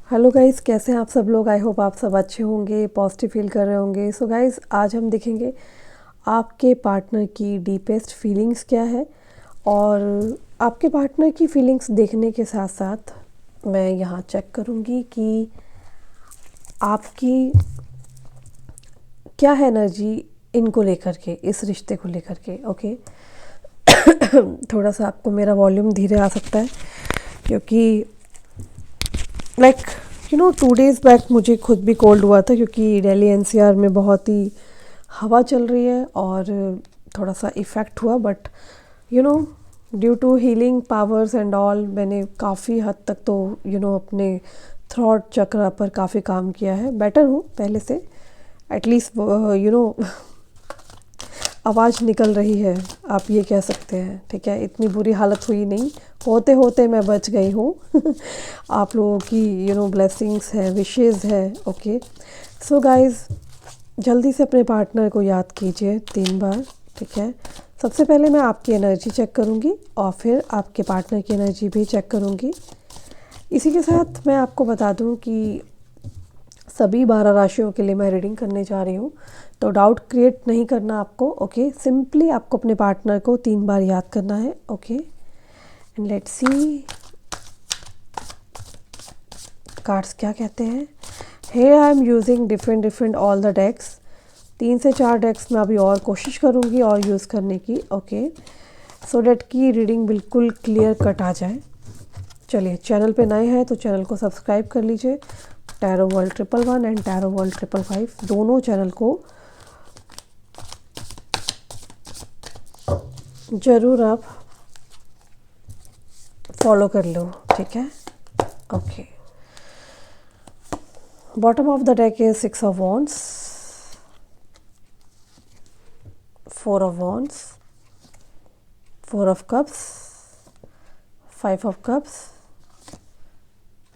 Hello guys, कैसे हैं आप सब लोग। आई होप आप सब अच्छे होंगे, पॉजिटिव फील कर रहे होंगे। सो गाइस, आज हम देखेंगे आपके पार्टनर की डीपेस्ट फीलिंग्स क्या है। और आपके पार्टनर की फीलिंग्स देखने के साथ साथ मैं यहाँ चेक करूँगी कि आपकी क्या है एनर्जी इनको लेकर के, इस रिश्ते को लेकर के। ओके थोड़ा सा आपको मेरा वॉल्यूम धीरे आ सकता है क्योंकि लाइक 2 डेज़ बैक मुझे खुद भी कोल्ड हुआ था, क्योंकि दिल्ली एनसीआर में बहुत ही हवा चल रही है और थोड़ा सा इफ़ेक्ट हुआ। But you know due to healing powers and all, मैंने काफ़ी हद तक तो अपने थ्रॉट चक्र पर काफ़ी काम किया है। बेटर हूँ पहले से, एटलीस्ट आवाज़ निकल रही है, आप ये कह सकते हैं। ठीक है, इतनी बुरी हालत हुई नहीं, होते होते मैं बच गई हूँ आप लोगों की ब्लेसिंग्स है, विशेज़ है। ओके सो गाइज़, जल्दी से अपने पार्टनर को याद कीजिए 3 बार। ठीक है, सबसे पहले मैं आपकी एनर्जी चेक करूँगी और फिर आपके पार्टनर की एनर्जी भी चेक करूँगी। इसी के साथ मैं आपको बता दूँ कि सभी 12 राशियों के लिए मैं रीडिंग करने जा रही हूँ, तो डाउट क्रिएट नहीं करना आपको। ओके, सिंपली आपको अपने पार्टनर को 3 बार याद करना है। Okay and let's see cards क्या कहते हैं। Here I am using different all the decks. 3 से 4 डेक्स में अभी और कोशिश करूँगी और यूज़ करने की। ओके सो डेट की रीडिंग बिल्कुल क्लियर कट आ जाए। चलिए, चैनल पे नए हैं तो चैनल को सब्सक्राइब कर लीजिए। Tarot world 111 and tarot world 555 दोनों चैनल को ज़रूर आप फॉलो कर लो। ठीक है, okay. Bottom of the deck is 6 of Wands, 4 of Wands, 4 of Cups, 5 of Cups,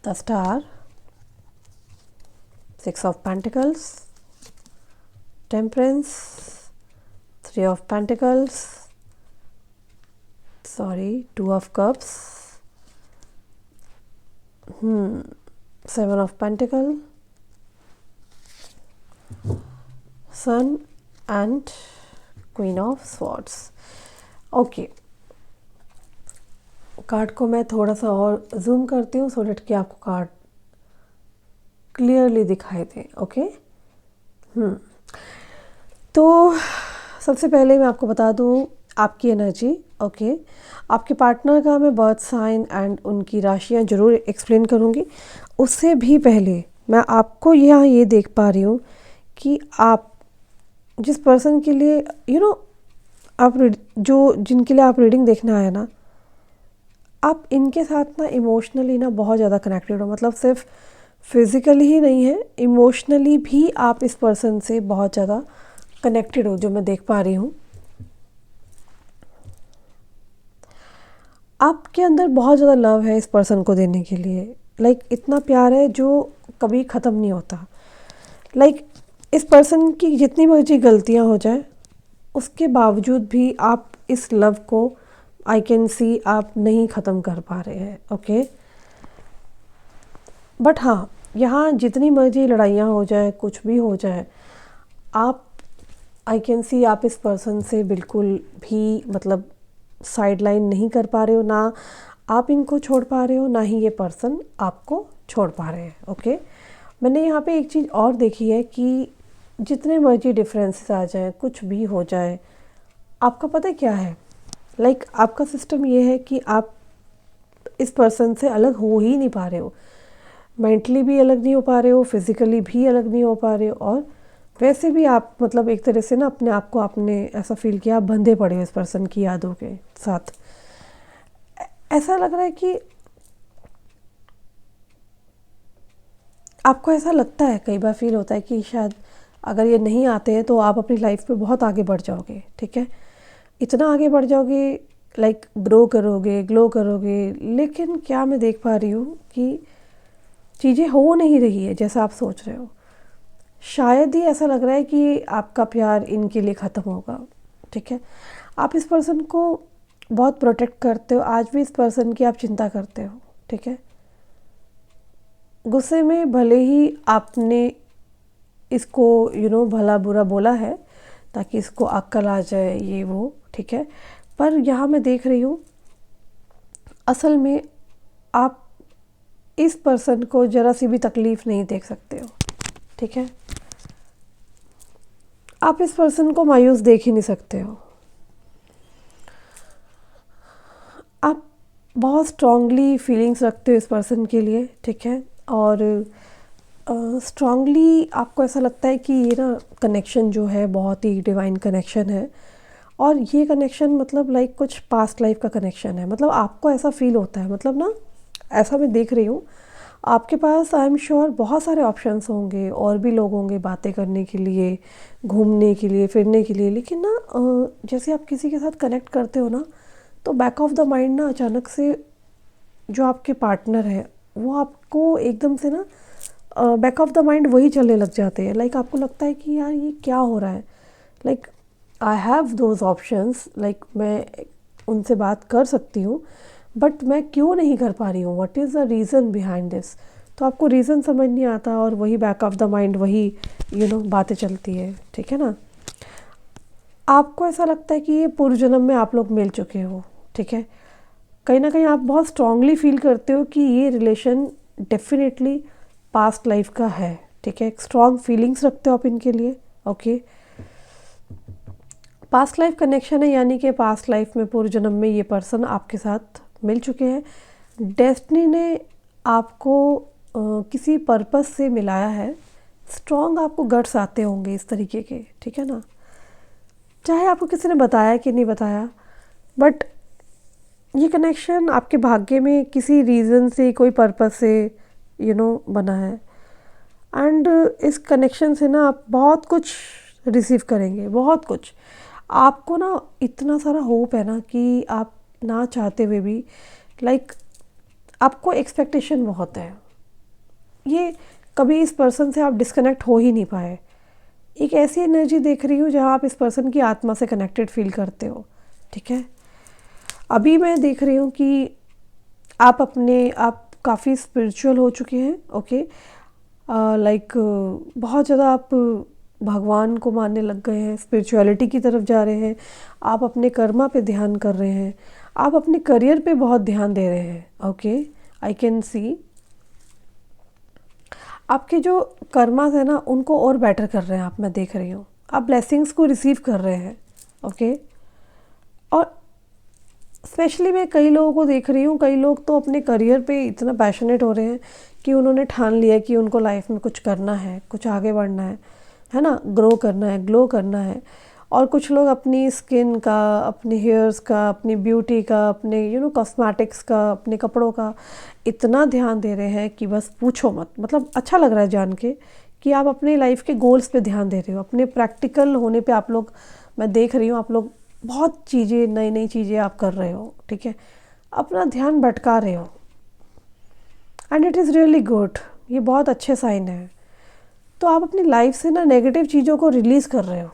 the Star, 6 of Pentacles, Temperance, 3 of Pentacles, 2 of Cups, 7 of Pentacles, Sun and Queen of Swords। Okay, card को मैं थोड़ा सा और zoom करती हूँ सो date कि आपको card clearly दिखाई दे। ओके तो सबसे पहले मैं आपको बता दूँ आपकी एनर्जी। ओके, आपके पार्टनर का मैं बर्थ साइन एंड उनकी राशियाँ ज़रूर एक्सप्लेन करूँगी। उससे भी पहले मैं आपको यहाँ ये देख पा रही हूँ कि आप जिस पर्सन के लिए आप जिनके लिए आप रीडिंग देखने आए ना, आप इनके साथ ना इमोशनली ना बहुत ज़्यादा कनेक्टेड हो। मतलब सिर्फ फिज़िकली ही नहीं है, इमोशनली भी आप इस पर्सन से बहुत ज़्यादा कनेक्टेड हो, जो मैं देख पा रही हूँ। आपके अंदर बहुत ज़्यादा लव है इस पर्सन को देने के लिए। लाइक इतना प्यार है जो कभी ख़त्म नहीं होता। लाइक इस पर्सन की जितनी मर्जी गलतियाँ हो जाए, उसके बावजूद भी आप इस लव को आई कैन सी आप नहीं ख़त्म कर पा रहे हैं। ओके बट हाँ, यहाँ जितनी मर्जी लड़ाइयाँ हो जाए, कुछ भी हो जाए, आप आई कैन सी आप इस पर्सन से बिल्कुल भी मतलब साइड लाइन नहीं कर पा रहे हो। ना आप इनको छोड़ पा रहे हो, ना ही ये पर्सन आपको छोड़ पा रहे हैं। ओके मैंने यहाँ पे एक चीज़ और देखी है कि जितने मर्जी डिफरेंसेस आ जाए, कुछ भी हो जाए, आपका पता क्या है, लाइक आपका सिस्टम ये है कि आप इस पर्सन से अलग हो ही नहीं पा रहे हो। मेंटली भी अलग नहीं हो पा रहे हो, फिज़िकली भी अलग नहीं हो पा रहे हो, और वैसे भी आप मतलब एक तरह से ना अपने आप को आपने ऐसा फील किया आप बंधे पड़े हो इस पर्सन की यादों के साथ। ऐसा लग रहा है कि आपको ऐसा लगता है, कई बार फील होता है कि शायद अगर ये नहीं आते हैं तो आप अपनी लाइफ में बहुत आगे बढ़ जाओगे। ठीक है, इतना आगे बढ़ जाओगे, लाइक ग्रो करोगे, ग्लो करोगे। लेकिन क्या मैं देख पा रही हूँ कि चीज़ें हो नहीं रही है जैसा आप सोच रहे हो। शायद ही ऐसा लग रहा है कि आपका प्यार इनके लिए ख़त्म होगा। ठीक है, आप इस पर्सन को बहुत प्रोटेक्ट करते हो, आज भी इस पर्सन की आप चिंता करते हो। ठीक है, गुस्से में भले ही आपने इसको भला बुरा बोला है ताकि इसको अक्ल आ जाए, ये वो, ठीक है, पर यहाँ मैं देख रही हूँ असल में आप इस पर्सन को ज़रा सी भी तकलीफ़ नहीं देख सकते हो, ठीक है। आप इस पर्सन को मायूस देख ही नहीं सकते हो। आप बहुत स्ट्रांगली फीलिंग्स रखते हो इस पर्सन के लिए, ठीक है, और स्ट्रांगली आपको ऐसा लगता है कि ये ना कनेक्शन जो है बहुत ही डिवाइन कनेक्शन है, और ये कनेक्शन मतलब लाइक कुछ पास्ट लाइफ का कनेक्शन है। मतलब आपको ऐसा फील होता है, मतलब ना ऐसा मैं देख रही हूँ आपके पास आई एम श्योर बहुत सारे ऑप्शंस होंगे, और भी लोग होंगे बातें करने के लिए, घूमने के लिए, फिरने के लिए, लेकिन ना जैसे आप किसी के साथ कनेक्ट करते हो ना, तो बैक ऑफ द माइंड ना अचानक से जो आपके पार्टनर है वो आपको एकदम से ना बैक ऑफ द माइंड वही चलने लग जाते हैं। लाइक आपको लगता है कि यार ये क्या हो रहा है, like I have those options, like मैं उनसे बात कर सकती हूँ बट मैं क्यों नहीं कर पा रही हूँ, what is the reason behind this. तो आपको रीज़न समझ नहीं आता और वही बैक ऑफ द माइंड वही बातें चलती है, ठीक है ना। आपको ऐसा लगता है कि ये पूर्व जन्म में आप लोग मिल चुके हो, ठीक है। कहीं ना कहीं आप बहुत स्ट्रांगली फील करते हो कि ये रिलेशन डेफिनेटली पास्ट लाइफ का है, ठीक है। एक स्ट्रॉन्ग फीलिंग्स रखते हो आप इनके लिए, ओके। पास्ट लाइफ कनेक्शन है, यानी कि पास्ट लाइफ में पूर्व जन्म में ये पर्सन आपके साथ मिल चुके हैं। डेस्टिनी ने आपको किसी पर्पस से मिलाया है। स्ट्रॉन्ग आपको गट्स आते होंगे इस तरीके के, ठीक है ना। चाहे आपको किसी ने बताया कि नहीं बताया, बट ये कनेक्शन आपके भाग्य में किसी रीज़न से, कोई पर्पस से बना है। एंड इस कनेक्शन से ना आप बहुत कुछ रिसीव करेंगे, बहुत कुछ। आपको ना इतना सारा होप है ना कि आप ना चाहते हुए भी लाइक आपको एक्सपेक्टेशन बहुत है। ये कभी इस पर्सन से आप डिस्कनेक्ट हो ही नहीं पाए। एक ऐसी एनर्जी देख रही हूँ जहाँ आप इस पर्सन की आत्मा से कनेक्टेड फील करते हो, ठीक है। अभी मैं देख रही हूँ कि आप काफ़ी स्पिरिचुअल हो चुके हैं, ओके। लाइक बहुत ज़्यादा आप भगवान को मानने लग गए हैं, स्पिरिचुअलिटी की तरफ जा रहे हैं, आप अपने कर्मा पे ध्यान कर रहे हैं, आप अपने करियर पे बहुत ध्यान दे रहे हैं, ओके। आई कैन सी आपके जो कर्मास है ना उनको और बेटर कर रहे हैं आप, मैं देख रही हूँ। आप ब्लेसिंग्स को रिसीव कर रहे हैं, ओके। और स्पेशली मैं कई लोगों को देख रही हूँ, कई लोग तो अपने करियर पे इतना पैशनेट हो रहे हैं कि उन्होंने ठान लिया कि उनको लाइफ में कुछ करना है, कुछ आगे बढ़ना है ना, ग्रो करना है, ग्लो करना है। और कुछ लोग अपनी स्किन का, अपने हेयर्स का, अपनी ब्यूटी का, अपने कॉस्मेटिक्स का, अपने कपड़ों का इतना ध्यान दे रहे हैं कि बस पूछो मत। मतलब अच्छा लग रहा है जान के कि आप अपने लाइफ के गोल्स पे ध्यान दे रहे हो, अपने प्रैक्टिकल होने पे आप लोग, मैं देख रही हूँ आप लोग बहुत चीज़ें, नई नई चीज़ें आप कर रहे हो, ठीक है। अपना ध्यान भटका रहे हो and it is really good. ये बहुत अच्छे साइन है। तो आप अपनी लाइफ से ना नेगेटिव चीज़ों को रिलीज़ कर रहे हो,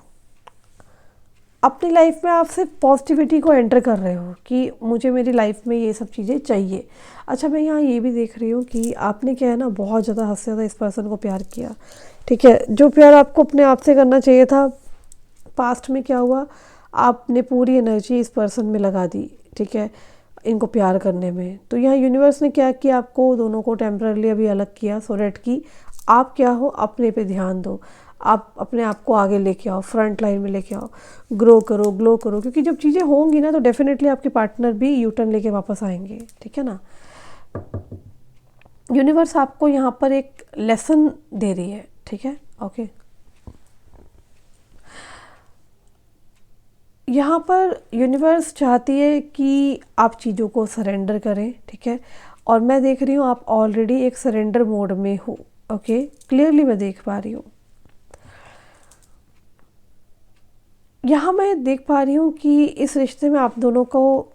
अपनी लाइफ में आप सिर्फ पॉजिटिविटी को एंटर कर रहे हो कि मुझे मेरी लाइफ में ये सब चीज़ें चाहिए। अच्छा, मैं यहाँ ये भी देख रही हूँ कि आपने क्या है ना बहुत ज़्यादा हद से ज़्यादा इस पर्सन को प्यार किया, ठीक है। जो प्यार आपको अपने आप से करना चाहिए था, पास्ट में क्या हुआ, आपने पूरी एनर्जी इस पर्सन में लगा दी, ठीक है, इनको प्यार करने में। तो यहाँ यूनिवर्स ने क्या किया, आपको दोनों को टेम्पररी अभी अलग किया सो डैट कि आप क्या हो, अपने पे ध्यान दो, आप अपने आप को आगे लेके आओ, फ्रंट लाइन में लेके आओ, ग्रो करो, ग्लो करो। क्योंकि जब चीज़ें होंगी ना तो डेफिनेटली आपके पार्टनर भी यू टर्न लेके वापस आएंगे, ठीक है ना। यूनिवर्स आपको यहाँ पर एक लेसन दे रही है, ठीक है, ओके। यहाँ पर यूनिवर्स चाहती है कि आप चीज़ों को सरेंडर करें, ठीक है। और मैं देख रही हूँ आप ऑलरेडी एक सरेंडर मोड में हो, ओके, क्लियरली मैं देख पा रही हूँ। यहाँ मैं देख पा रही हूँ कि इस रिश्ते में आप दोनों को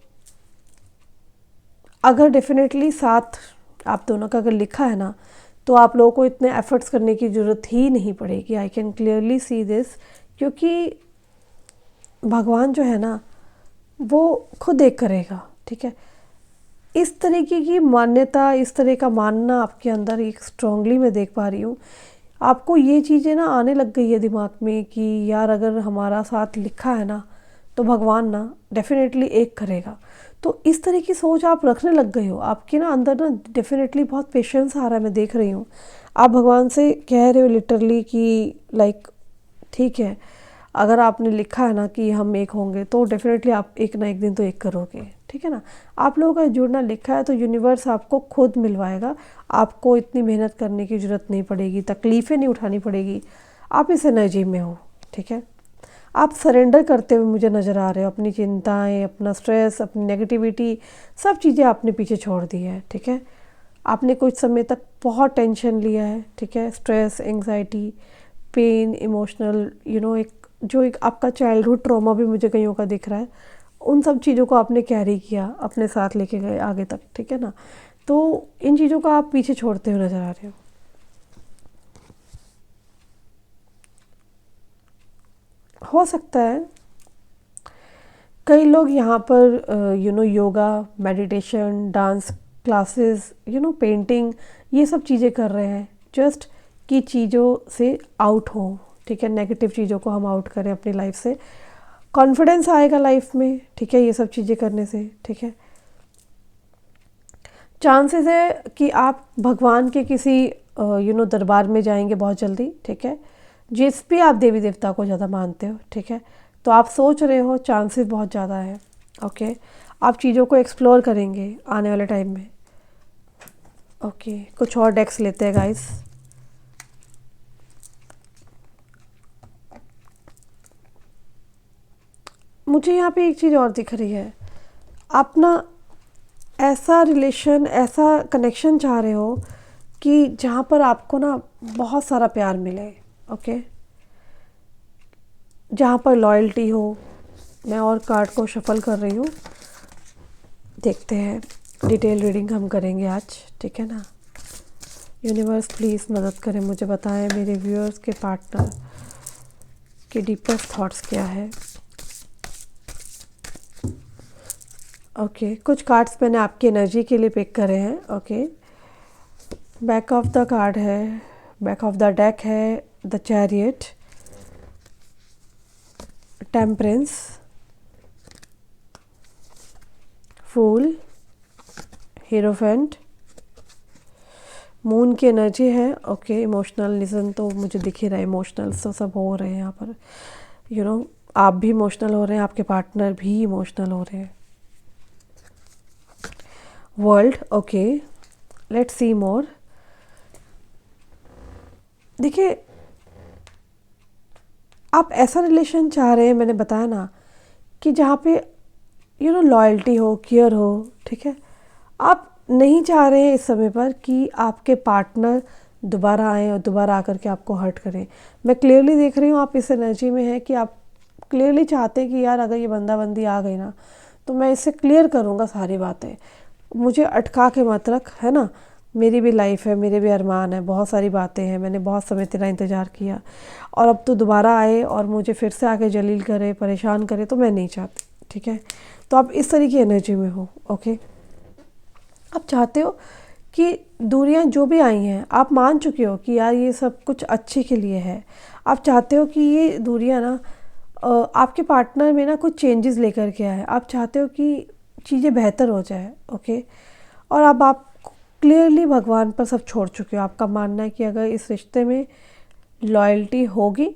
अगर डेफिनेटली साथ आप दोनों का अगर लिखा है ना, तो आप लोगों को इतने एफर्ट्स करने की ज़रूरत ही नहीं पड़ेगी। I can clearly see this, क्योंकि भगवान जो है ना वो खुद एक करेगा, ठीक है। इस तरीके की मान्यता, इस तरह का मानना आपके अंदर एक स्ट्रांगली मैं देख पा रही हूँ। आपको ये चीज़ें ना आने लग गई है दिमाग में कि यार अगर हमारा साथ लिखा है ना तो भगवान ना डेफिनेटली एक करेगा। तो इस तरह की सोच आप रखने लग गए हो, आपके ना अंदर ना डेफिनेटली बहुत पेशेंस आ रहा है, मैं देख रही हूँ। आप भगवान से कह रहे हो लिटरली कि लाइक ठीक है, अगर आपने लिखा है ना कि हम एक होंगे तो डेफिनेटली आप एक ना एक दिन तो एक करोगे, ठीक है ना। आप लोगों का जुड़ना लिखा है तो यूनिवर्स आपको खुद मिलवाएगा। आपको इतनी मेहनत करने की ज़रूरत नहीं पड़ेगी, तकलीफ़ें नहीं उठानी पड़ेगी। आप इस एनर्जी में हो, ठीक है। आप सरेंडर करते हुए मुझे नज़र आ रहे हो, अपनी चिंताएं, अपना स्ट्रेस, अपनी नेगेटिविटी, सब चीज़ें आपने पीछे छोड़ दी है, ठीक है। आपने कुछ समय तक बहुत टेंशन लिया है, ठीक है, स्ट्रेस, एंग्जाइटी, पेन, इमोशनल एक जो एक आपका चाइल्डहुड ट्रॉमा भी मुझे कईयों का दिख रहा है, उन सब चीज़ों को आपने कैरी किया, अपने साथ लेके गए आगे तक, ठीक है ना। तो इन चीज़ों को आप पीछे छोड़ते हुए नज़र आ रहे हो सकता है कई लोग यहाँ पर yoga, meditation, dance classes, painting, ये सब चीज़ें कर रहे हैं जस्ट कि चीज़ों से आउट हो, ठीक है। नेगेटिव चीज़ों को हम आउट करें अपनी लाइफ से, कॉन्फिडेंस आएगा लाइफ में, ठीक है, ये सब चीज़ें करने से, ठीक है। चांसेस है कि आप भगवान के किसी दरबार में जाएंगे बहुत जल्दी, ठीक है, जिस भी आप देवी देवता को ज़्यादा मानते हो, ठीक है। तो आप सोच रहे हो, चांसेस बहुत ज़्यादा है, ओके। आप चीज़ों को एक्सप्लोर करेंगे आने वाले टाइम में, ओके। कुछ और डेक्स लेते हैं गाइस। मुझे यहाँ पे एक चीज़ और दिख रही है, आप ना ऐसा रिलेशन, ऐसा कनेक्शन चाह रहे हो कि जहाँ पर आपको ना बहुत सारा प्यार मिले, ओके, जहाँ पर लॉयल्टी हो। मैं और कार्ड को शफल कर रही हूँ, देखते हैं, डिटेल रीडिंग हम करेंगे आज, ठीक है ना। यूनिवर्स प्लीज़ मदद करें, मुझे बताएं मेरे व्यूअर्स के पार्टनर के डीपेस्ट थॉट्स क्या है। ओके, कुछ कार्ड्स मैंने आपकी एनर्जी के लिए पिक करे हैं, okay. Back of the card है, बैक ऑफ द डेक है the chariot, temperance, fool, hierophant, moon की एनर्जी है, ओके। इमोशनलिज्म तो मुझे दिख ही रहा है, इमोशनल तो सब हो रहे हैं यहाँ पर, आप भी इमोशनल हो रहे हैं, आपके पार्टनर भी इमोशनल हो रहे हैं। वर्ल्ड, ओके, लेट्स सी मोर। देखिए, आप ऐसा रिलेशन चाह रहे हैं, मैंने बताया ना, कि जहाँ पे लॉयल्टी हो, केयर हो, ठीक है। आप नहीं चाह रहे हैं इस समय पर कि आपके पार्टनर दोबारा आएँ और दोबारा आकर के आपको हर्ट करें। मैं क्लियरली देख रही हूँ आप इस एनर्जी में हैं कि आप क्लियरली चाहते हैं कि यार अगर ये बंदा बंदी आ गई ना तो मैं इससे क्लियर करूँगा सारी बातें, मुझे अटका के मत रख, है ना। मेरी भी लाइफ है, मेरे भी अरमान है, बहुत सारी बातें हैं, मैंने बहुत समय तेरा इंतज़ार किया और अब तो दोबारा आए और मुझे फिर से आके जलील करे, परेशान करे, तो मैं नहीं चाहती, ठीक है। तो आप इस तरह की एनर्जी में हो, ओके। आप चाहते हो कि दूरियां जो भी आई हैं, आप मान चुके हो कि यार ये सब कुछ अच्छे के लिए है। आप चाहते हो कि ये दूरियां ना आपके पार्टनर में ना कुछ चेंजेस लेकर के आए। आप चाहते हो कि चीज़ें बेहतर हो जाए, ओके। और अब आप क्लियरली भगवान पर सब छोड़ चुके हो। आपका मानना है कि अगर इस रिश्ते में लॉयल्टी होगी,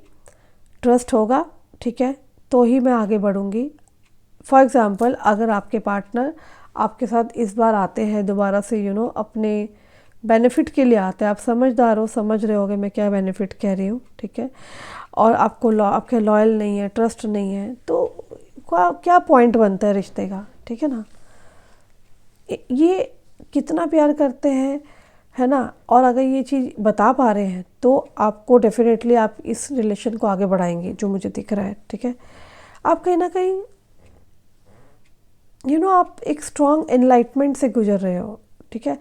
ट्रस्ट होगा, ठीक है, तो ही मैं आगे बढ़ूँगी। फॉर एग्ज़ाम्पल, अगर आपके पार्टनर आपके साथ इस बार आते हैं दोबारा से अपने बेनिफिट के लिए आते हैं, आप समझदार हो, समझ रहे होगे मैं क्या बेनिफिट कह रही हूँ, ठीक है, और आपको आपके लॉयल नहीं है, ट्रस्ट नहीं है, तो क्या पॉइंट बनता है रिश्ते का, ठीक है ना। ये कितना प्यार करते हैं, है ना। और अगर ये चीज़ बता पा रहे हैं तो आपको डेफिनेटली आप इस रिलेशन को आगे बढ़ाएंगे, जो मुझे दिख रहा है, ठीक है। आप कहीं ना कहीं आप एक स्ट्रॉन्ग एनलाइटमेंट से गुजर रहे हो, ठीक है।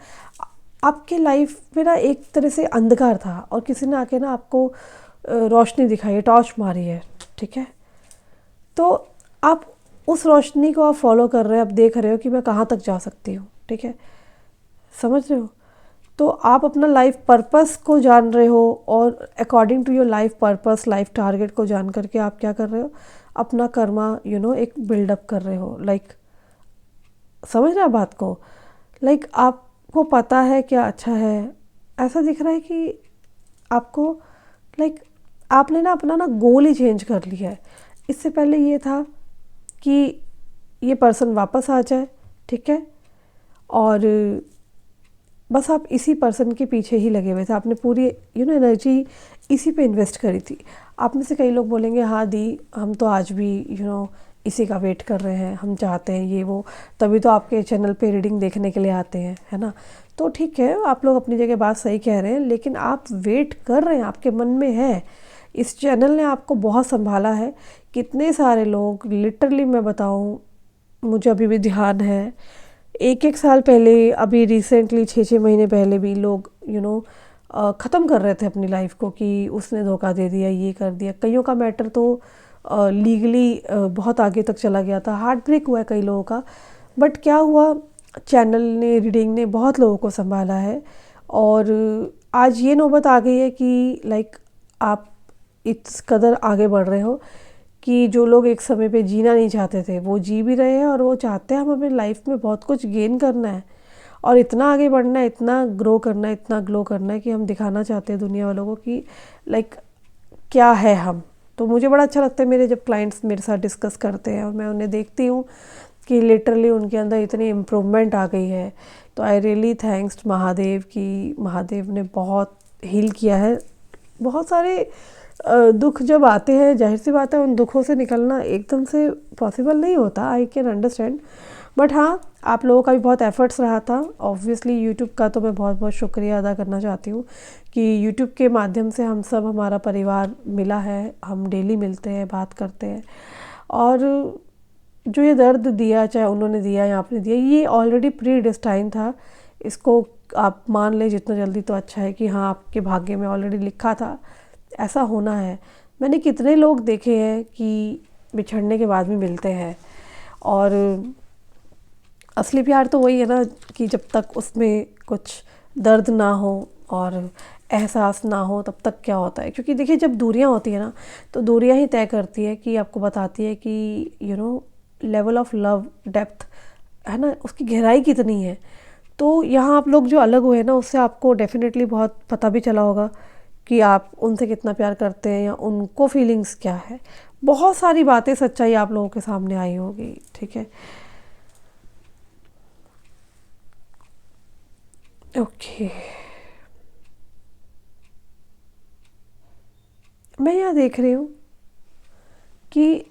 आपके लाइफ में ना एक तरह से अंधकार था और किसी ने आके ना आपको रोशनी दिखाई है, टॉर्च मारी है, ठीक है। तो आप उस रोशनी को आप फॉलो कर रहे हो, आप देख रहे हो कि मैं कहाँ तक जा सकती हूँ, ठीक है, समझ रहे हो? तो आप अपना लाइफ पर्पस को जान रहे हो और according to your life purpose, life target को जान करके आप क्या कर रहे हो, अपना कर्मा एक बिल्डअप कर रहे हो। लाइक समझ रहे हो बात को? लाइक आपको पता है क्या अच्छा है, ऐसा दिख रहा है कि आपको लाइक आपने ना अपना ना गोल ही चेंज कर लिया है। इससे पहले ये था कि ये पर्सन वापस आ जाए, ठीक है, और बस आप इसी पर्सन के पीछे ही लगे हुए थे। आपने पूरी एनर्जी इसी पे इन्वेस्ट करी थी। आप में से कई लोग बोलेंगे हाँ दी, हम तो आज भी इसी का वेट कर रहे हैं, हम चाहते हैं ये वो, तभी तो आपके चैनल पे रीडिंग देखने के लिए आते हैं, है ना। तो ठीक है, आप लोग अपनी जगह बात सही कह रहे हैं, लेकिन आप वेट कर रहे हैं, आपके मन में है। इस चैनल ने आपको बहुत संभाला है। कितने सारे लोग, लिटरली मैं बताऊँ, मुझे अभी भी ध्यान है, एक साल पहले, अभी रिसेंटली 6 महीने पहले भी लोग ख़त्म कर रहे थे अपनी लाइफ को कि उसने धोखा दे दिया, ये कर दिया। कईयों का मैटर तो लीगली बहुत आगे तक चला गया था, हार्ट ब्रेक हुआ है कई लोगों का। बट क्या हुआ, चैनल ने, रीडिंग ने बहुत लोगों को संभाला है। और आज ये नौबत आ गई है कि लाइक आप इस कदर आगे बढ़ रहे हो कि जो लोग एक समय पे जीना नहीं चाहते थे वो जी भी रहे हैं, और वो चाहते हैं हम अपनी लाइफ में बहुत कुछ गेन करना है और इतना आगे बढ़ना है, इतना ग्रो करना है, इतना ग्लो करना है कि हम दिखाना चाहते हैं दुनिया वालों को कि लाइक क्या है हम। तो मुझे बड़ा अच्छा लगता है मेरे जब क्लाइंट्स मेरे साथ डिस्कस करते हैं और मैं उन्हें देखती हूँ कि लिटरली उनके अंदर इतनी इम्प्रूवमेंट आ गई है। तो आई रियली थैंक्स महादेव कि महादेव ने बहुत हील किया है। बहुत सारे दुख जब आते हैं, जाहिर सी बात है उन दुखों से निकलना एकदम से पॉसिबल नहीं होता, आई कैन अंडरस्टैंड। बट हाँ, आप लोगों का भी बहुत एफर्ट्स रहा था। ऑब्वियसली यूट्यूब का तो मैं बहुत बहुत शुक्रिया अदा करना चाहती हूँ कि यूट्यूब के माध्यम से हम सब, हमारा परिवार मिला है, हम डेली मिलते हैं, बात करते हैं। और जो ये दर्द दिया, चाहे उन्होंने दिया या आपने दिया, ये ऑलरेडी प्री डिस्टाइन था। इसको आप मान लें जितना जल्दी तो अच्छा है कि हाँ, आपके भाग्य में ऑलरेडी लिखा था, ऐसा होना है। मैंने कितने लोग देखे हैं कि बिछड़ने के बाद भी मिलते हैं, और असली प्यार तो वही है ना कि जब तक उसमें कुछ दर्द ना हो और एहसास ना हो तब तक क्या होता है। क्योंकि देखिए, जब दूरियां होती है ना, तो दूरियां ही तय करती है कि आपको बताती है कि लेवल ऑफ लव, डेप्थ, है ना, उसकी गहराई कितनी है। तो यहाँ आप लोग जो अलग हुए ना, उससे आपको डेफिनेटली बहुत पता भी चला होगा कि आप उनसे कितना प्यार करते हैं या उनको फीलिंग्स क्या है। बहुत सारी बातें, सच्चाई आप लोगों के सामने आई होगी, ठीक है। ओके, मैं यहाँ देख रही हूँ कि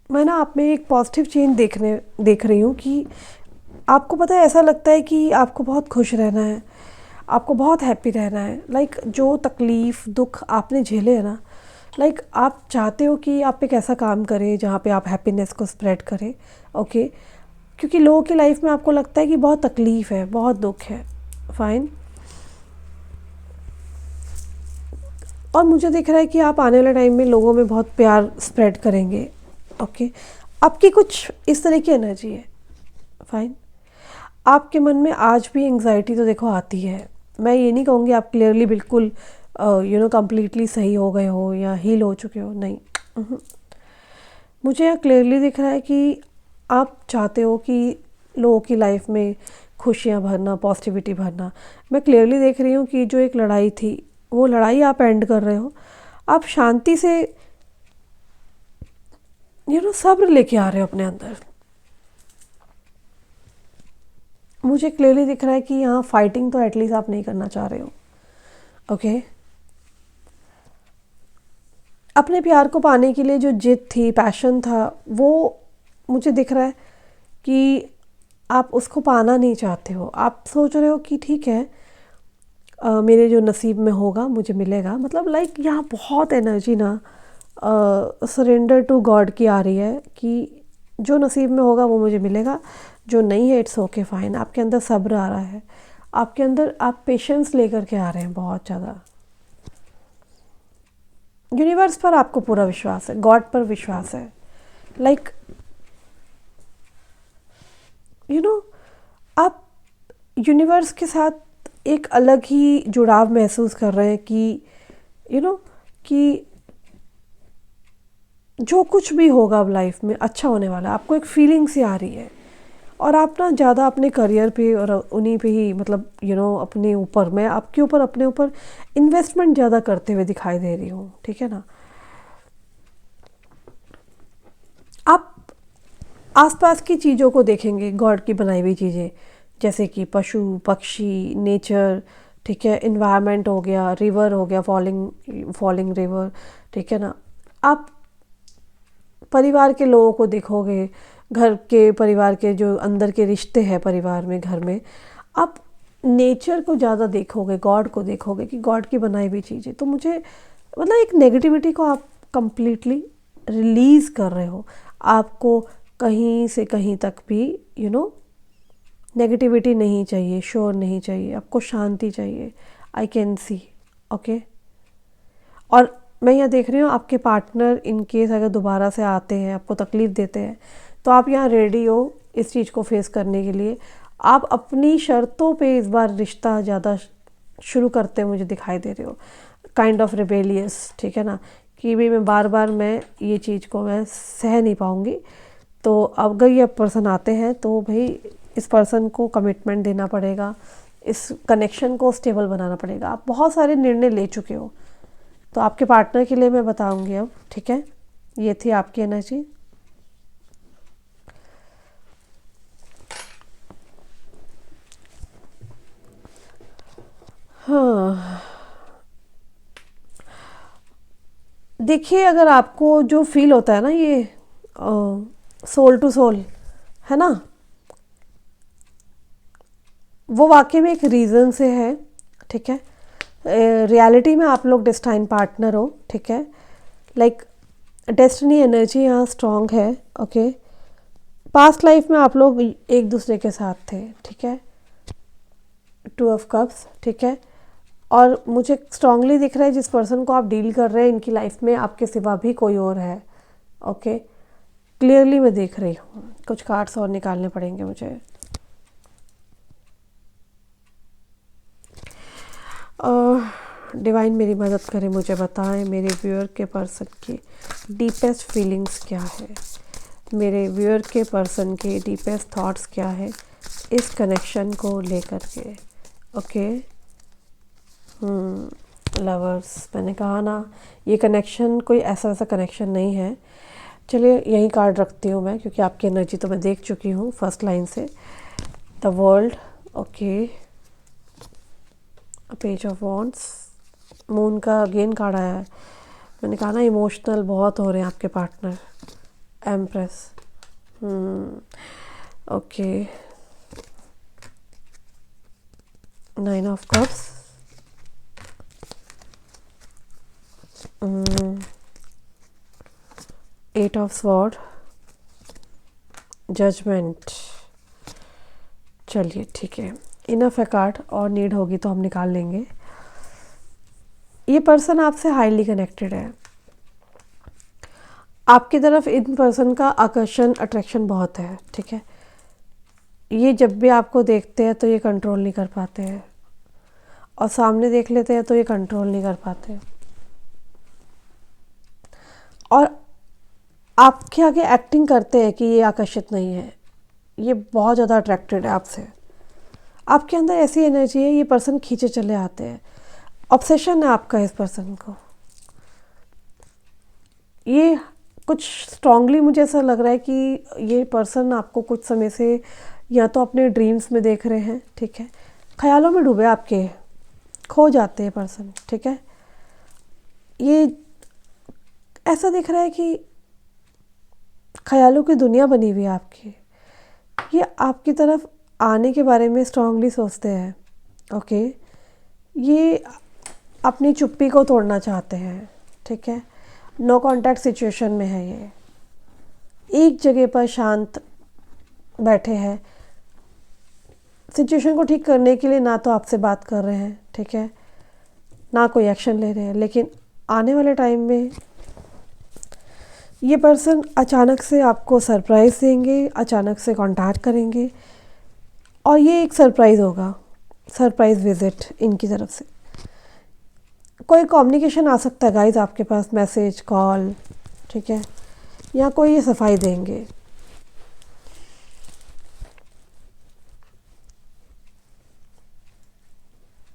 मैं ना आप में एक पॉजिटिव चेंज देख रही हूँ कि आपको पता है, ऐसा लगता है कि आपको बहुत खुश रहना है, आपको बहुत हैप्पी रहना है। लाइक जो तकलीफ़, दुख आपने झेले हैं ना, लाइक आप चाहते हो कि आप एक ऐसा काम करें जहाँ पे आप हैप्पीनेस को स्प्रेड करें। ओके, क्योंकि लोगों की लाइफ में आपको लगता है कि बहुत तकलीफ़ है, बहुत दुख है, फाइन। और मुझे दिख रहा है कि आप आने वाले टाइम में लोगों में बहुत प्यार स्प्रेड करेंगे। ओके, आपकी कुछ इस तरह की एनर्जी है, फाइन। आपके मन में आज भी एंग्जाइटी तो देखो आती है। मैं ये नहीं कहूँगी आप क्लियरली बिल्कुल कम्प्लीटली सही हो गए हो या हील हो चुके हो, नहीं। मुझे यहाँ क्लियरली दिख रहा है कि आप चाहते हो कि लोगों की लाइफ में खुशियाँ भरना, पॉजिटिविटी भरना। मैं क्लियरली देख रही हूँ कि जो एक लड़ाई थी, वो लड़ाई आप एंड कर रहे हो। आप शांति से सब्र लेके आ रहे हो अपने अंदर। मुझे क्लियरली दिख रहा है कि यहाँ फाइटिंग तो एटलीस्ट आप नहीं करना चाह रहे हो। ओके, अपने प्यार को पाने के लिए जो जिद थी, पैशन था, वो मुझे दिख रहा है कि आप उसको पाना नहीं चाहते हो। आप सोच रहे हो कि ठीक है, मेरे जो नसीब में होगा मुझे मिलेगा। मतलब लाइक यहाँ बहुत एनर्जी ना सरेंडर टू गॉड की आ रही है कि जो नसीब में होगा वो मुझे मिलेगा, जो नहीं है इट्स ओके, फाइन। आपके अंदर सब्र आ रहा है, आपके अंदर आप पेशेंस लेकर के आ रहे हैं बहुत ज़्यादा। यूनिवर्स पर आपको पूरा विश्वास है, गॉड पर विश्वास है। लाइक यू नो आप यूनिवर्स के साथ एक अलग ही जुड़ाव महसूस कर रहे हैं कि यू नो कि जो कुछ भी होगा अब लाइफ में अच्छा होने वाला है, आपको एक फीलिंग सी आ रही है। और आप ना ज़्यादा अपने करियर पे और उन्हीं पे ही मतलब अपने ऊपर, मैं आपके ऊपर अपने ऊपर इन्वेस्टमेंट ज़्यादा करते हुए दिखाई दे रही हूँ, ठीक है ना। आप आसपास की चीज़ों को देखेंगे, गॉड की बनाई हुई चीज़ें, जैसे कि पशु पक्षी, नेचर, ठीक है, इन्वायरमेंट हो गया, रिवर हो गया, फॉलिंग रिवर, ठीक है ना। आप परिवार के लोगों को देखोगे, घर के परिवार के जो अंदर के रिश्ते हैं परिवार में, घर में, आप नेचर को ज़्यादा देखोगे, गॉड को देखोगे कि गॉड की बनाई हुई चीज़ें। तो मुझे मतलब एक नेगेटिविटी को आप कंप्लीटली रिलीज़ कर रहे हो। आपको कहीं से कहीं तक भी नेगेटिविटी नहीं चाहिए, शोर नहीं चाहिए, आपको शांति चाहिए। I can see, okay. और मैं यहाँ देख रही हूँ आपके पार्टनर इन केस अगर दोबारा से आते हैं, आपको तकलीफ़ देते हैं, तो आप यहाँ रेडी हो इस चीज़ को फेस करने के लिए। आप अपनी शर्तों पे इस बार रिश्ता ज़्यादा शुरू करते मुझे दिखाई दे रहे हो, काइंड ऑफ रिबेलियस, ठीक है ना, कि भाई मैं ये चीज़ को मैं सह नहीं पाऊँगी। तो अगर ये पर्सन आते हैं तो भाई इस पर्सन को कमिटमेंट देना पड़ेगा, इस कनेक्शन को स्टेबल बनाना पड़ेगा। आप बहुत सारे निर्णय ले चुके हो, तो आपके पार्टनर के लिए मैं बताऊंगी अब, ठीक है। ये थी आपकी एनर्जी। हाँ, देखिए अगर आपको जो फील होता है ना, ये सोल टू सोल, है ना, वो वाकई में एक रीज़न से है, ठीक है। रियलिटी में आप लोग डेस्टाइन पार्टनर हो, ठीक है। लाइक डेस्टिनी एनर्जी यहाँ स्ट्रॉन्ग है, ओके। पास्ट लाइफ में आप लोग एक दूसरे के साथ थे, ठीक है। 2 ऑफ कप्स, ठीक है। और मुझे स्ट्रांगली दिख रहा है जिस पर्सन को आप डील कर रहे हैं इनकी लाइफ में आपके सिवा भी कोई और है, ओके। क्लियरली मैं देख रही हूँ। कुछ कार्ड्स और निकालने पड़ेंगे मुझे। डिवाइन मेरी मदद करे, मुझे बताएं मेरे व्यूअर के पर्सन की डीपेस्ट फीलिंग्स क्या है, मेरे व्यूअर के पर्सन के डीपेस्ट थॉट्स क्या है इस कनेक्शन को लेकर के, ओके। लवर्स, मैंने कहा ना ये कनेक्शन कोई ऐसा वैसा कनेक्शन नहीं है। चलिए यही कार्ड रखती हूँ मैं, क्योंकि आपकी एनर्जी तो मैं देख चुकी हूँ फर्स्ट लाइन से। The world, okay. Page of wands, moon का अगेन कार्ड आया है। मैंने कहा ना इमोशनल बहुत हो रहे हैं आपके partner. Empress, okay. 9 of cups, 8 of sword, judgment. चलिए ठीक है, इनफ है कार्ड, और नीड होगी तो हम निकाल लेंगे। ये पर्सन आपसे हाईली कनेक्टेड है। आपकी तरफ इन पर्सन का आकर्षण, अट्रैक्शन बहुत है, ठीक है। ये जब भी आपको देखते हैं तो ये कंट्रोल नहीं कर पाते हैं, और सामने देख लेते हैं तो ये कंट्रोल नहीं कर पाते, और आपके आगे एक्टिंग करते हैं कि ये आकर्षित नहीं है, ये बहुत ज़्यादा अट्रैक्टेड है आपसे। आपके अंदर ऐसी एनर्जी है, ये पर्सन खींचे चले आते हैं। ऑब्सेशन है आपका इस पर्सन को। ये कुछ स्ट्रांगली मुझे ऐसा लग रहा है कि ये पर्सन आपको कुछ समय से या तो अपने ड्रीम्स में देख रहे हैं, ठीक है, ख्यालों में डूबे आपके, खो जाते हैं पर्सन, ठीक है। ये ऐसा दिख रहा है कि ख्यालों की दुनिया बनी हुई है आपकी। ये आपकी तरफ आने के बारे में स्ट्रांगली सोचते हैं, ओके। ये अपनी चुप्पी को तोड़ना चाहते हैं, ठीक है। नो कांटेक्ट सिचुएशन में है ये, एक जगह पर शांत बैठे हैं। सिचुएशन को ठीक करने के लिए ना तो आपसे बात कर रहे हैं, ठीक है, ना कोई एक्शन ले रहे हैं, लेकिन आने वाले टाइम में ये पर्सन अचानक से आपको सरप्राइज़ देंगे, अचानक से कांटेक्ट करेंगे और ये एक सरप्राइज़ होगा, सरप्राइज़ विज़िट इनकी तरफ से। कोई कम्युनिकेशन आ सकता है गाइस आपके पास, मैसेज, कॉल, ठीक है, या कोई ये सफाई देंगे।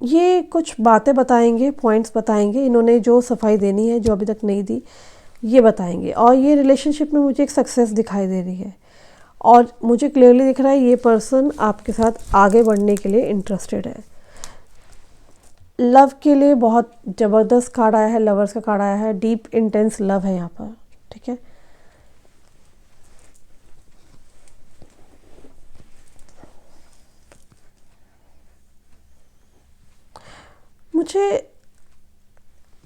ये कुछ बातें बताएंगे, पॉइंट्स बताएंगे, इन्होंने जो सफाई देनी है जो अभी तक नहीं दी ये बताएंगे। और ये रिलेशनशिप में मुझे एक सक्सेस दिखाई दे रही है और मुझे क्लियरली दिख रहा है ये पर्सन आपके साथ आगे बढ़ने के लिए इंटरेस्टेड है। लव के लिए बहुत ज़बरदस्त कार्ड आया है, लवर्स का कार्ड आया है, डीप इंटेंस लव है यहाँ पर, ठीक है। मुझे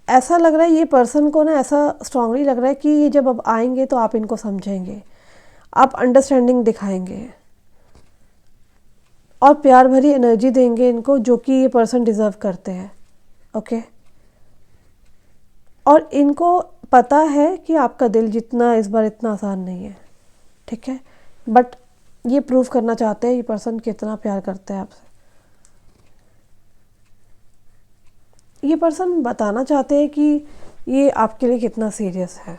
ऐसा लग रहा है ये पर्सन को ना, ऐसा स्ट्रांगली लग रहा है कि ये जब अब आएंगे तो आप इनको समझेंगे, आप अंडरस्टैंडिंग दिखाएंगे और प्यार भरी एनर्जी देंगे इनको, जो कि ये पर्सन डिज़र्व करते हैं, ओके। और इनको पता है कि आपका दिल जितना इस बार इतना आसान नहीं है, ठीक है, बट ये प्रूव करना चाहते हैं ये पर्सन कितना प्यार करते हैं आपसे। ये पर्सन बताना चाहते हैं कि ये आपके लिए कितना सीरियस है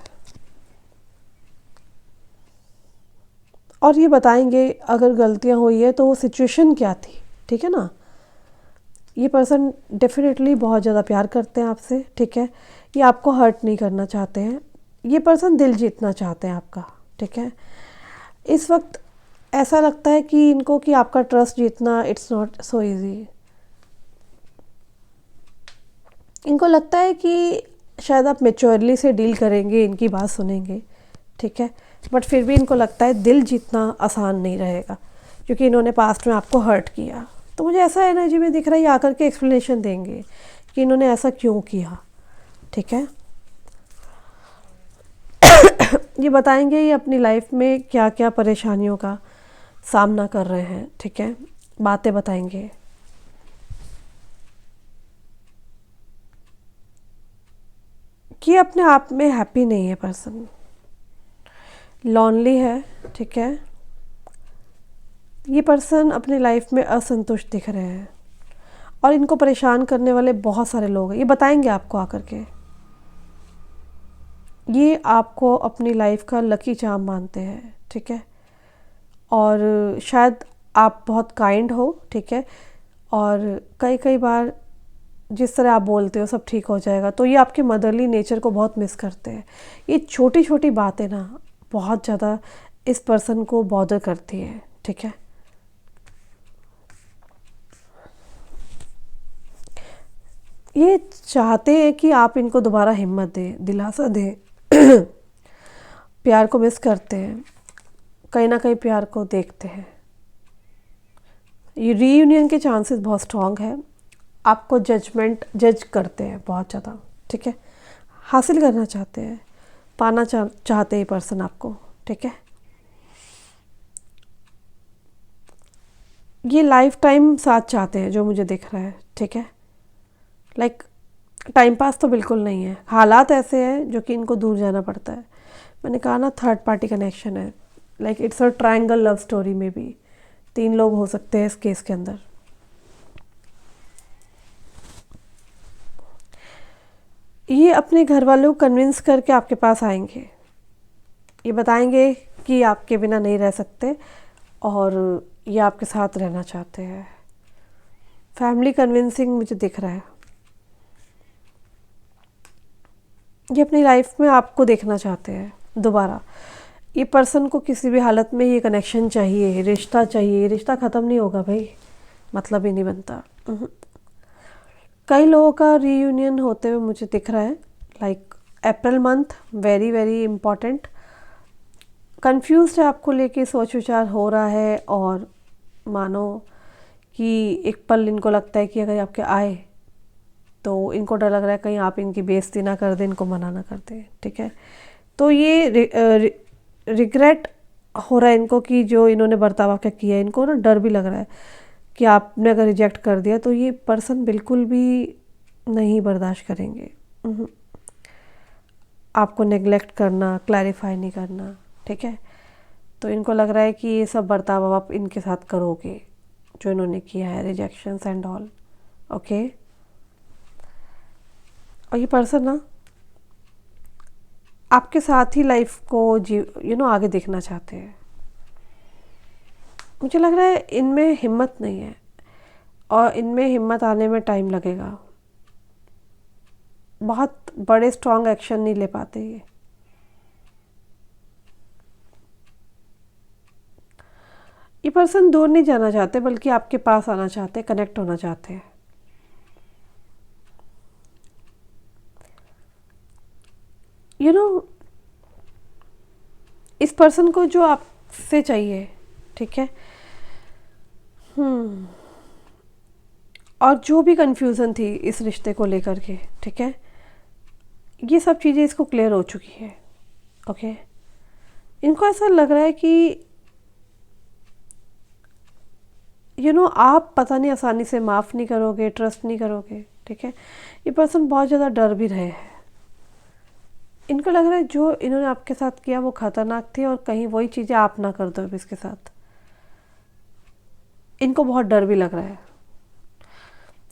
और ये बताएंगे अगर गलतियां हुई है तो वो सिचुएशन क्या थी, ठीक है ना। ये पर्सन डेफिनेटली बहुत ज़्यादा प्यार करते हैं आपसे, ठीक है, ये आपको हर्ट नहीं करना चाहते हैं, ये पर्सन दिल जीतना चाहते हैं आपका, ठीक है। इस वक्त ऐसा लगता है कि इनको कि आपका ट्रस्ट जीतना इट्स नॉट सो इजी। इनको लगता है कि शायद आप मेच्योरली से डील करेंगे, इनकी बात सुनेंगे, ठीक है, बट फिर भी इनको लगता है दिल जीतना आसान नहीं रहेगा क्योंकि इन्होंने पास्ट में आपको हर्ट किया। तो मुझे ऐसा एनर्जी में दिख रहा है ये आकर के एक्सप्लेनेशन देंगे कि इन्होंने ऐसा क्यों किया, ठीक है। ये बताएंगे ये अपनी लाइफ में क्या क्या परेशानियों का सामना कर रहे हैं, ठीक है, बातें बताएंगे। कि अपने आप में हैप्पी नहीं है पर्सन, लॉनली है, ठीक है। ये पर्सन अपनी लाइफ में असंतुष्ट दिख रहे हैं और इनको परेशान करने वाले बहुत सारे लोग हैं, ये बताएंगे आपको आकर के। ये आपको अपनी लाइफ का लकी चार्म मानते हैं, ठीक है, और शायद आप बहुत काइंड हो, ठीक है, और कई कई बार जिस तरह आप बोलते हो सब ठीक हो जाएगा, तो ये आपके मदरली नेचर को बहुत मिस करते हैं। ये छोटी छोटी बातें ना बहुत ज़्यादा इस पर्सन को बॉदर करती है, ठीक है। ये चाहते हैं कि आप इनको दोबारा हिम्मत दें, दिलासा दें। प्यार को मिस करते हैं, कहीं ना कहीं प्यार को देखते हैं। ये रीयूनियन के चांसेस बहुत स्ट्रॉन्ग है, आपको जज करते हैं बहुत ज़्यादा, ठीक है, हासिल करना चाहते हैं, पाना चाहते हैं पर्सन आपको, ठीक है। ये लाइफ टाइम साथ चाहते हैं जो मुझे दिख रहा है, ठीक है। लाइक टाइम पास तो बिल्कुल नहीं है, हालात ऐसे हैं जो कि इनको दूर जाना पड़ता है। मैंने कहा ना थर्ड पार्टी कनेक्शन है, like it's a triangle love story में भी 3 लोग हो सकते हैं इस केस के अंदर। ये अपने घर वालों को कन्विंस करके आपके पास आएंगे, ये बताएंगे कि आपके बिना नहीं रह सकते और ये आपके साथ रहना चाहते हैं। फैमिली कन्विंसिंग मुझे दिख रहा है। ये अपनी लाइफ में आपको देखना चाहते हैं दोबारा। ये पर्सन को किसी भी हालत में ये कनेक्शन चाहिए, रिश्ता चाहिए, रिश्ता ख़त्म नहीं होगा भाई, मतलब ही नहीं बनता। कई लोगों का रीयूनियन होते हुए मुझे दिख रहा है, like April month very very important. Confused है आपको लेके, सोच विचार हो रहा है और मानो कि एक पल इनको लगता है कि अगर आपके आए तो इनको डर लग रहा है कहीं आप इनकी बेइज्जती ना कर दें, इनको मना ना कर दें, ठीक है। तो ये रिग्रेट हो रहा है इनको कि जो इन्होंने बर्ताव आपका किया है, इनको ना डर भी लग रहा है कि आपने अगर रिजेक्ट कर दिया तो ये पर्सन बिल्कुल भी नहीं बर्दाश्त करेंगे। आपको नेग्लेक्ट करना, क्लैरिफाई नहीं करना, ठीक है। तो इनको लग रहा है कि ये सब बर्ताव आप इनके साथ करोगे जो इन्होंने किया है, रिजेक्शंस एंड ऑल, ओके। और ये पर्सन ना आपके साथ ही लाइफ को आगे देखना चाहते हैं। मुझे लग रहा है इनमें हिम्मत नहीं है और इनमें हिम्मत आने में टाइम लगेगा। बहुत बड़े स्ट्रॉन्ग एक्शन नहीं ले पाते ये पर्सन दूर नहीं जाना चाहते, बल्कि आपके पास आना चाहते, कनेक्ट होना चाहते हैं। इस पर्सन को जो आपसे चाहिए, ठीक है, और जो भी कंफ्यूजन थी इस रिश्ते को लेकर के, ठीक है, ये सब चीज़ें इसको क्लियर हो चुकी है, ओके। इनको ऐसा लग रहा है कि आप पता नहीं आसानी से माफ़ नहीं करोगे, ट्रस्ट नहीं करोगे, ठीक है। ये पर्सन बहुत ज़्यादा डर भी रहे हैं। इनको लग रहा है जो इन्होंने आपके साथ किया वो खतरनाक थी और कहीं वही चीज़ें आप ना कर दो अब इसके साथ। इनको बहुत डर भी लग रहा है।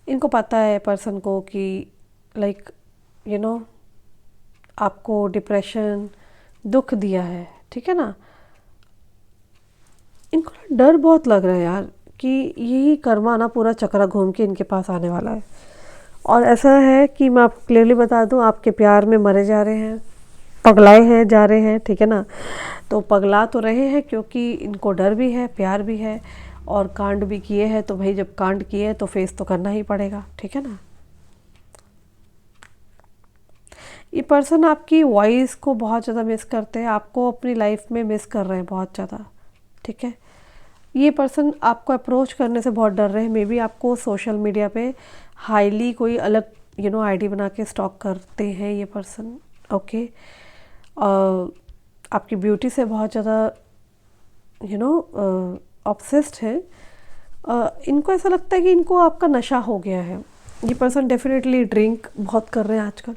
इनको पता है पर्सन को कि लाइक आपको डिप्रेशन, दुख दिया है, ठीक है ना। इनको डर बहुत लग रहा है यार कि यही कर्मा ना पूरा चक्रा घूम के इनके पास आने वाला है। और ऐसा है कि मैं आपको क्लियरली बता दूं, आपके प्यार में मरे जा रहे हैं, पगलाए हैं जा रहे हैं, ठीक है ना। तो पगला तो रहे हैं क्योंकि इनको डर भी है, प्यार भी है और कांड भी किए हैं। तो भाई जब कांड किए हैं तो फेस तो करना ही पड़ेगा, ठीक है ना। ये पर्सन आपकी वॉइस को बहुत ज़्यादा मिस करते हैं, आपको अपनी लाइफ में मिस कर रहे हैं बहुत ज़्यादा, ठीक है। ये पर्सन आपको अप्रोच करने से बहुत डर रहे हैं। मे बी आपको सोशल मीडिया पे हाईली कोई अलग आईडी बना के स्टॉक करते हैं ये पर्सन, ओके। आपकी ब्यूटी से बहुत ज़्यादा ऑब्सेस्ड है। इनको ऐसा लगता है कि इनको आपका नशा हो गया है। ये पर्सन डेफिनेटली ड्रिंक बहुत कर रहे हैं आजकल,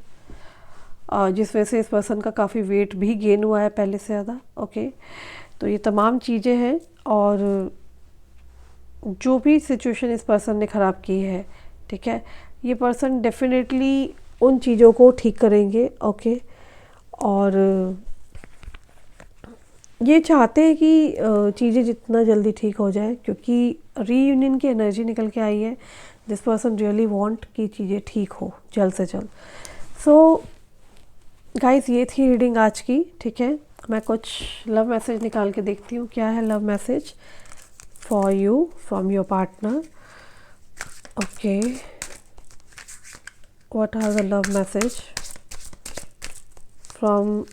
जिस वजह से इस पर्सन का काफ़ी वेट भी गेन हुआ है पहले से ज़्यादा, ओके। तो ये तमाम चीज़ें हैं और जो भी सिचुएशन इस पर्सन ने ख़राब की है, ठीक है, ये पर्सन डेफिनेटली उन चीज़ों को ठीक करेंगे, ओके। और ये चाहते हैं कि चीज़ें जितना जल्दी ठीक हो जाए, क्योंकि रीयूनियन की एनर्जी निकल के आई है। दिस पर्सन रियली वांट कि चीज़ें ठीक हो जल्द से जल्द। सो गाइस, ये थी रीडिंग आज की, ठीक है। मैं कुछ लव मैसेज निकाल के देखती हूँ क्या है love message for you from your partner, okay. What are the love message from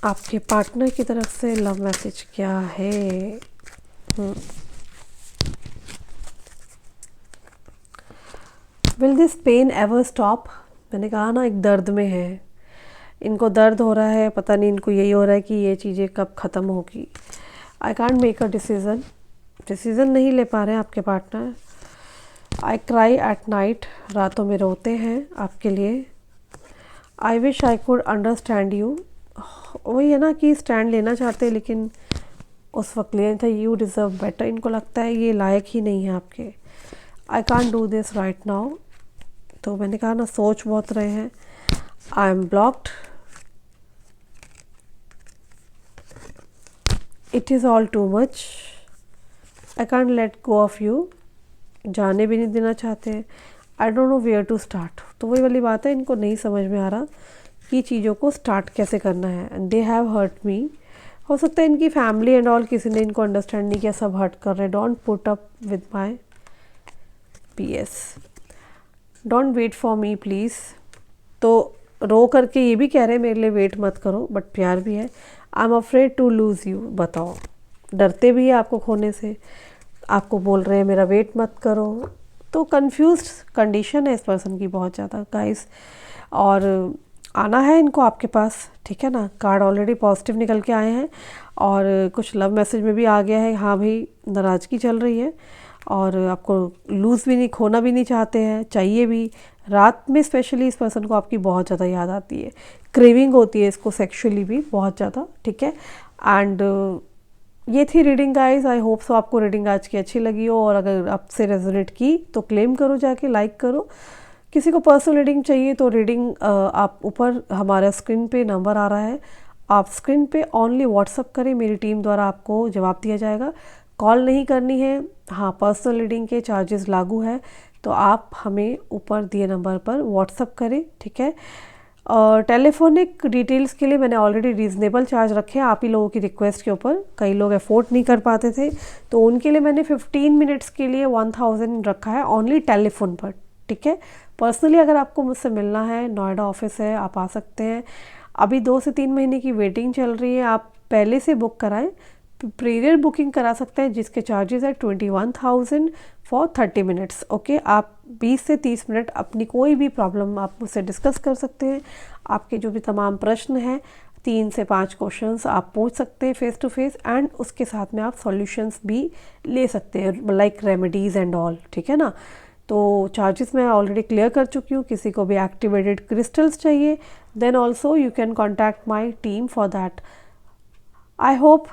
आपके पार्टनर की तरफ से लव मैसेज क्या है। Will this pain ever stop. मैंने कहा ना, एक दर्द में है, इनको दर्द हो रहा है, पता नहीं इनको यही हो रहा है कि ये चीज़ें कब ख़त्म होगी। I can't make a decision नहीं ले पा रहे हैं आपके partner. I cry at night, रातों में रोते हैं आपके लिए। I wish I could understand you. वही है ना कि स्टैंड लेना चाहते हैं लेकिन उस वक्त ले था। You deserve better. इनको लगता है ये लायक ही नहीं है आपके। I can't do this right now. तो मैंने कहा ना, सोच बहुत रहे हैं। I am blocked. It is all too much. I can't let go of you. जाने भी नहीं देना चाहते। I don't know where to start. तो वही वाली बात है, इनको नहीं समझ में आ रहा कि चीज़ों को स्टार्ट कैसे करना है। And they have hurt me. हो सकता है इनकी फैमिली एंड ऑल किसी ने इनको अंडरस्टैंड नहीं किया, सब हर्ट कर रहे हैं। Don't put up with my PS। Don't wait for me please. तो रो करके ये भी कह रहे हैं मेरे लिए वेट मत करो, बट प्यार भी है। I am afraid to lose you. बताओ, डरते भी है आपको खोने से, आपको बोल रहे हैं मेरा वेट मत करो। तो कंफ्यूज्ड कंडीशन है इस पर्सन की बहुत ज़्यादा गाइस। और आना है इनको आपके पास, ठीक है ना। कार्ड ऑलरेडी पॉजिटिव निकल के आए हैं और कुछ लव मैसेज में भी आ गया है। हाँ भाई, नाराज़गी चल रही है और आपको लूज़ भी नहीं, खोना भी नहीं चाहते हैं, चाहिए भी, रात में स्पेशली इस पर्सन को आपकी बहुत ज़्यादा याद आती है, क्रेविंग होती है इसको सेक्सुअली भी बहुत ज़्यादा, ठीक है। एंड ये थी reading guys, I hope so आपको रीडिंग आज की अच्छी लगी हो, और अगर आपसे रेजोनेट की तो क्लेम करो, जाके लाइक करो। किसी को पर्सनल रीडिंग चाहिए तो रीडिंग आप ऊपर हमारा स्क्रीन पे नंबर आ रहा है, आप स्क्रीन पे ओनली व्हाट्सअप करें, मेरी टीम द्वारा आपको जवाब दिया जाएगा। कॉल नहीं करनी है। हाँ, पर्सनल रीडिंग के चार्जेस लागू है, तो आप हमें ऊपर दिए नंबर पर व्हाट्सअप करें, ठीक है। और टेलीफोनिक डिटेल्स के लिए मैंने ऑलरेडी रीज़नेबल चार्ज रखे हैं, आप ही लोगों की रिक्वेस्ट के ऊपर। कई लोग अफोर्ड नहीं कर पाते थे, तो उनके लिए मैंने 15 मिनट्स के लिए 1000 रखा है ओनली टेलीफोन पर, ठीक है। पर्सनली अगर आपको मुझसे मिलना है, नोएडा ऑफिस है, आप आ सकते हैं। अभी 2 से 3 महीने की वेटिंग चल रही है, आप पहले से बुक कराएं, प्रीवियर बुकिंग करा सकते हैं, जिसके चार्जेस है 21,000 फॉर 30 मिनट्स, ओके। आप 20 से 30 मिनट अपनी कोई भी प्रॉब्लम आप मुझसे डिस्कस कर सकते हैं। आपके जो भी तमाम प्रश्न हैं, 3 से 5 क्वेश्चंस आप पूछ सकते हैं फेस टू फेस, एंड उसके साथ में आप सॉल्यूशंस भी ले सकते हैं, लाइक रेमेडीज़ एंड ऑल, ठीक है ना। तो चार्जेस मैं ऑलरेडी क्लियर कर चुकी हूँ। किसी को भी एक्टिवेटेड क्रिस्टल्स चाहिए, then also you can contact my team for that. I hope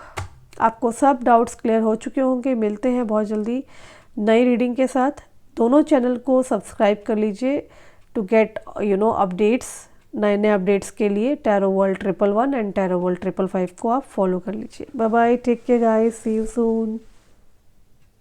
आपको सब डाउट्स क्लियर हो चुके होंगे। मिलते हैं बहुत जल्दी नई रीडिंग के साथ। दोनों चैनल को सब्सक्राइब कर लीजिए टू गेट अपडेट्स। नए नए अपडेट्स के लिए tarot world 111 and tarot world 555 को आप फॉलो कर लीजिए। Bye bye, take care guys, see you soon.